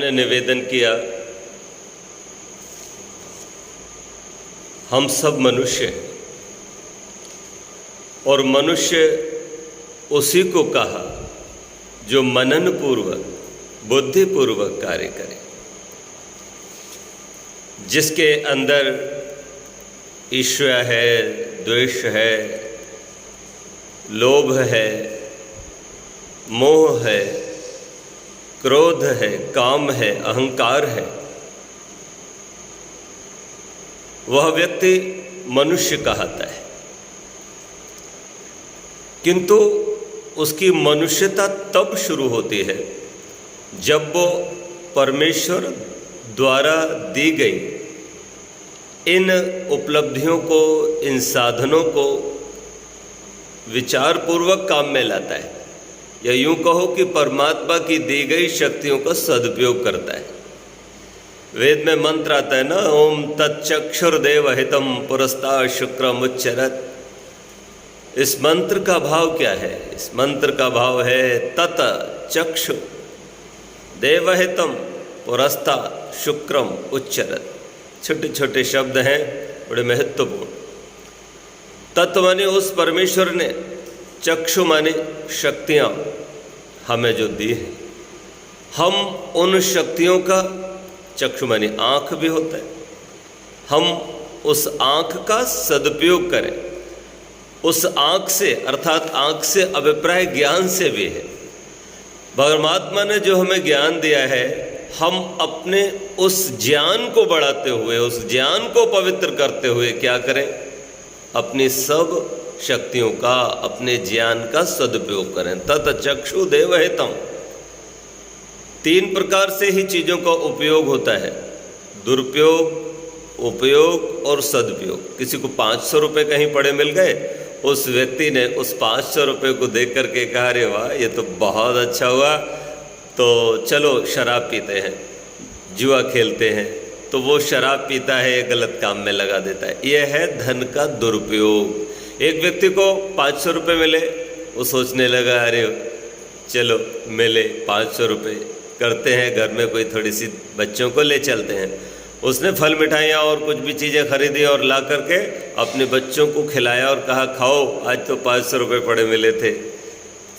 हमने निवेदन किया, हम सब मनुष्य हैं और मनुष्य उसी को कहा जो मनन पूर्वक, बुद्धिपूर्वक कार्य करे, जिसके अंदर ईर्ष्या है, द्वेष है, लोभ है, मोह है, क्रोध है, काम है, अहंकार है, वह व्यक्ति मनुष्य कहलाता है। किंतु उसकी मनुष्यता तब शुरू होती है जब वो परमेश्वर द्वारा दी गई इन उपलब्धियों को, इन साधनों को विचारपूर्वक काम में लाता है, या यूं कहो कि परमात्मा की दी गई शक्तियों का सदुपयोग करता है। वेद में मंत्र आता है ना, ओम तच्चक्षुर्देव हितम पुरस्तात् शुक्रम उच्चरत्। इस मंत्र का भाव क्या है? इस मंत्र का भाव है तत चक्षु देवहितम पुरस्तात् शुक्रम उच्चरत्। छोटे छोटे शब्द हैं, बड़े महत्वपूर्ण। तत्व माने उस परमेश्वर ने, चक्षु माने शक्तियाँ हमें जो दी हैं, हम उन शक्तियों का, चक्षु माने आँख भी होता है, हम उस आँख का सदुपयोग करें। उस आँख से, अर्थात आँख से अभिप्राय ज्ञान से भी है। परमात्मा ने जो हमें ज्ञान दिया है, हम अपने उस ज्ञान को बढ़ाते हुए, उस ज्ञान को पवित्र करते हुए क्या करें? अपनी सब शक्तियों का, अपने ज्ञान का सदुपयोग करें। तत् चक्षु देवहितम। 3 प्रकार से ही चीज़ों का उपयोग होता है, दुरुपयोग, उपयोग और सदुपयोग। किसी को 500 रुपये कहीं पड़े मिल गए, उस व्यक्ति ने उस 500 रुपये को देख करके कहा, अरे वाह, ये तो बहुत अच्छा हुआ, तो चलो शराब पीते हैं, जुआ खेलते हैं। तो वो शराब पीता है, गलत काम में लगा देता है। यह है धन का दुरुपयोग। एक व्यक्ति को 500 रुपये मिले, वो सोचने लगा, अरे चलो मिले 500 रुपये, करते हैं घर में कोई थोड़ी सी बच्चों को ले चलते हैं। उसने फल मिठाइयाँ और कुछ भी चीज़ें खरीदी और ला करके अपने बच्चों को खिलाया और कहा, खाओ, आज तो 500 रुपये पड़े मिले थे,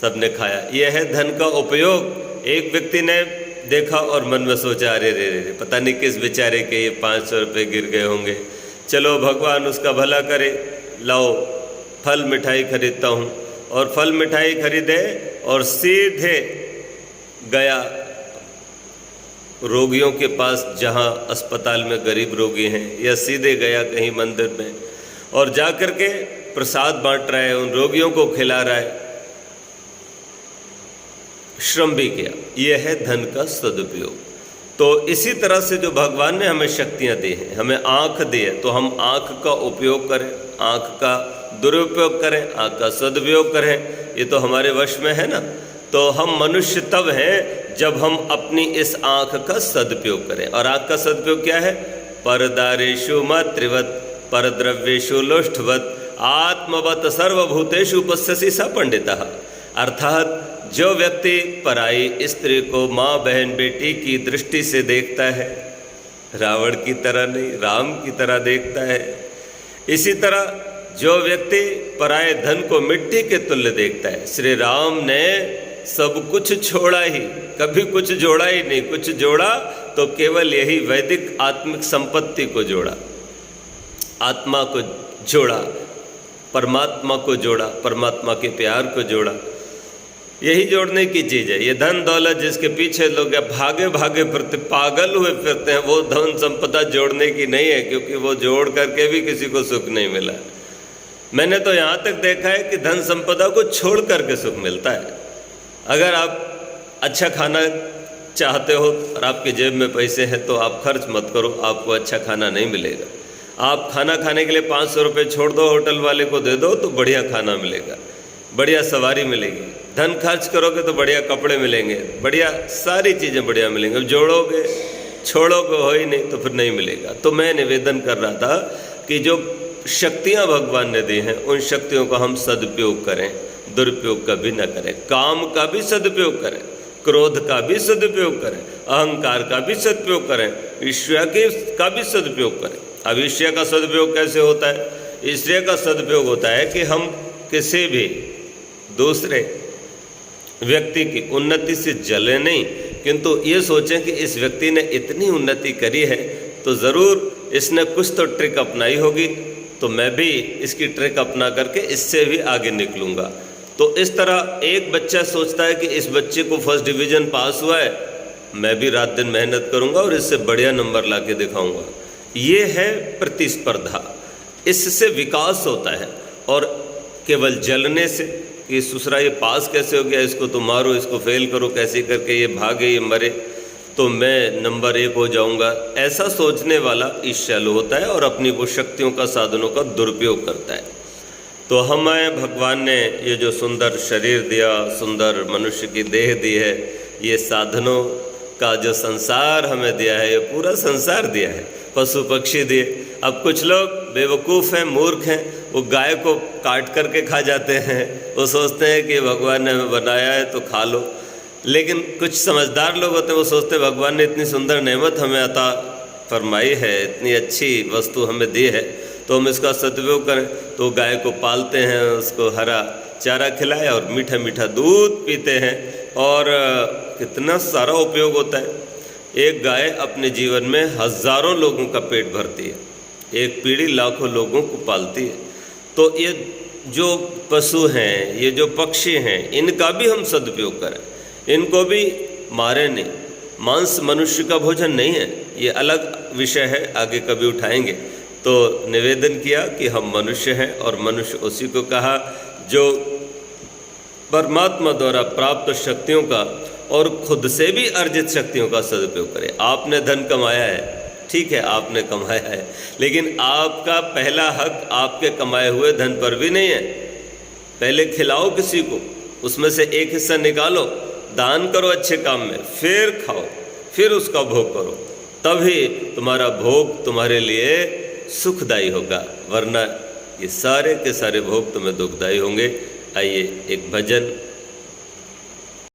सबने खाया। यह है धन का उपयोग। एक व्यक्ति ने देखा और मन में सोचा, अरे रे रे, पता नहीं किस बेचारे के ये 500 रुपये गिर गए होंगे, चलो भगवान उसका भला करे, लाओ फल मिठाई खरीदता हूँ। और फल मिठाई खरीदे और सीधे गया रोगियों के पास, जहाँ अस्पताल में गरीब रोगी हैं, या सीधे गया कहीं मंदिर में और जा कर के प्रसाद बांट रहा है, उन रोगियों को खिला रहा है, श्रम भी किया। यह है धन का सदुपयोग। तो इसी तरह से जो भगवान ने हमें शक्तियाँ दी हैं, हमें आँख दी है, तो हम आँख का उपयोग करें, आँख का दुरुपयोग करें, आँख का सदुपयोग करें। ये तो हमारे वश में है ना। तो हम मनुष्य तब हैं जब हम अपनी इस आँख का सदुपयोग करें। और आँख का सदुपयोग क्या है? परदारेषु मातृवत परद्रव्येषु लोष्ठवत आत्मवत सर्वभूतेषु पश्यसि स पंडितः। अर्थात जो व्यक्ति पराई स्त्री को माँ, बहन, बेटी की दृष्टि से देखता है, रावण की तरह नहीं, राम की तरह देखता है। इसी तरह जो व्यक्ति पराये धन को मिट्टी के तुल्य देखता है, श्री राम ने सब कुछ छोड़ा ही, कभी कुछ जोड़ा ही नहीं। कुछ जोड़ा तो केवल यही वैदिक आत्मिक संपत्ति को जोड़ा, आत्मा को जोड़ा, परमात्मा को जोड़ा, परमात्मा के प्यार को जोड़ा। यही जोड़ने की चीज़ है। ये धन दौलत जिसके पीछे लोग भागे भागे फिरते, पागल हुए फिरते हैं, वो धन संपदा जोड़ने की नहीं है, क्योंकि वो जोड़ करके भी किसी को सुख नहीं मिला। मैंने तो यहाँ तक देखा है कि धन संपदा को छोड़ करके सुख मिलता है। अगर आप अच्छा खाना चाहते हो और आपकी जेब में पैसे हैं, तो आप खर्च मत करो, आपको अच्छा खाना नहीं मिलेगा। आप खाना खाने के लिए 500 रुपये छोड़ दो, होटल वाले को दे दो, तो बढ़िया खाना मिलेगा, बढ़िया सवारी मिलेगी। धन खर्च करोगे तो बढ़िया कपड़े मिलेंगे, बढ़िया सारी चीज़ें बढ़िया मिलेंगी। अब जोड़ोगे छोड़ोगे हो ही नहीं तो फिर नहीं मिलेगा। तो मैं निवेदन कर रहा था कि जो शक्तियाँ भगवान ने दी हैं, उन शक्तियों का हम सदुपयोग करें, दुरुपयोग कभी न करें। काम का भी सदुपयोग करें, क्रोध का भी सदुपयोग करें, अहंकार का भी सदुपयोग करें, ईर्ष्या का भी सदुपयोग करें। अब ईर्ष्या का सदुपयोग कैसे होता है? ईर्ष्या का सदुपयोग होता है कि हम किसी भी दूसरे व्यक्ति की उन्नति से जले नहीं, किंतु ये सोचें कि इस व्यक्ति ने इतनी उन्नति करी है तो ज़रूर इसने कुछ तो ट्रिक अपनाई होगी, तो मैं भी इसकी ट्रिक अपना करके इससे भी आगे निकलूँगा। तो इस तरह एक बच्चा सोचता है कि इस बच्चे को फर्स्ट डिवीज़न पास हुआ है, मैं भी रात दिन मेहनत करूँगा और इससे बढ़िया नंबर ला के दिखाऊँगा। ये है प्रतिस्पर्धा, इससे विकास होता है। और केवल जलने से कि दूसरा ये पास कैसे हो गया, इसको तो मारो, इसको फेल करो, कैसे करके ये भागे ये मरे तो मैं नंबर 1 हो जाऊंगा, ऐसा सोचने वाला ईर्ष्यालु होता है और अपनी वो शक्तियों का साधनों का दुरुपयोग करता है। तो हमें भगवान ने ये जो सुंदर शरीर दिया, सुंदर मनुष्य की देह दी है, ये साधनों का जो संसार हमें दिया है, ये पूरा संसार दिया है, पशु पक्षी दिए। अब कुछ लोग बेवकूफ़ हैं, मूर्ख हैं, वो गाय को काट करके खा जाते हैं, वो सोचते हैं कि भगवान ने हमें बनाया है तो खा लो। लेकिन कुछ समझदार लोग होते हैं, वो सोचते हैं भगवान ने इतनी सुंदर नेमत हमें अता फरमाई है, इतनी अच्छी वस्तु हमें दी है, तो हम इसका सदुपयोग करें। तो गाय को पालते हैं, उसको हरा चारा खिलाए और मीठा मीठा दूध पीते हैं, और कितना सारा उपयोग होता है। एक गाय अपने जीवन में हज़ारों लोगों का पेट भरती है, एक पीढ़ी लाखों लोगों को पालती है। तो ये जो पशु हैं, ये जो पक्षी हैं, इनका भी हम सदुपयोग करें, इनको भी मारे नहीं। मांस मनुष्य का भोजन नहीं है, ये अलग विषय है, आगे कभी उठाएंगे। तो निवेदन किया कि हम मनुष्य हैं और मनुष्य उसी को कहा जो परमात्मा द्वारा प्राप्त शक्तियों का और खुद से भी अर्जित शक्तियों का सदुपयोग करें। आपने धन कमाया है, ठीक है, आपने कमाया है, लेकिन आपका पहला हक आपके कमाए हुए धन पर भी नहीं है। पहले खिलाओ किसी को, उसमें से एक हिस्सा निकालो, दान करो अच्छे काम में, फिर खाओ, फिर उसका भोग करो, तभी तुम्हारा भोग तुम्हारे लिए सुखदायी होगा, वरना ये सारे के सारे भोग तुम्हें दुखदायी होंगे। आइए एक भजन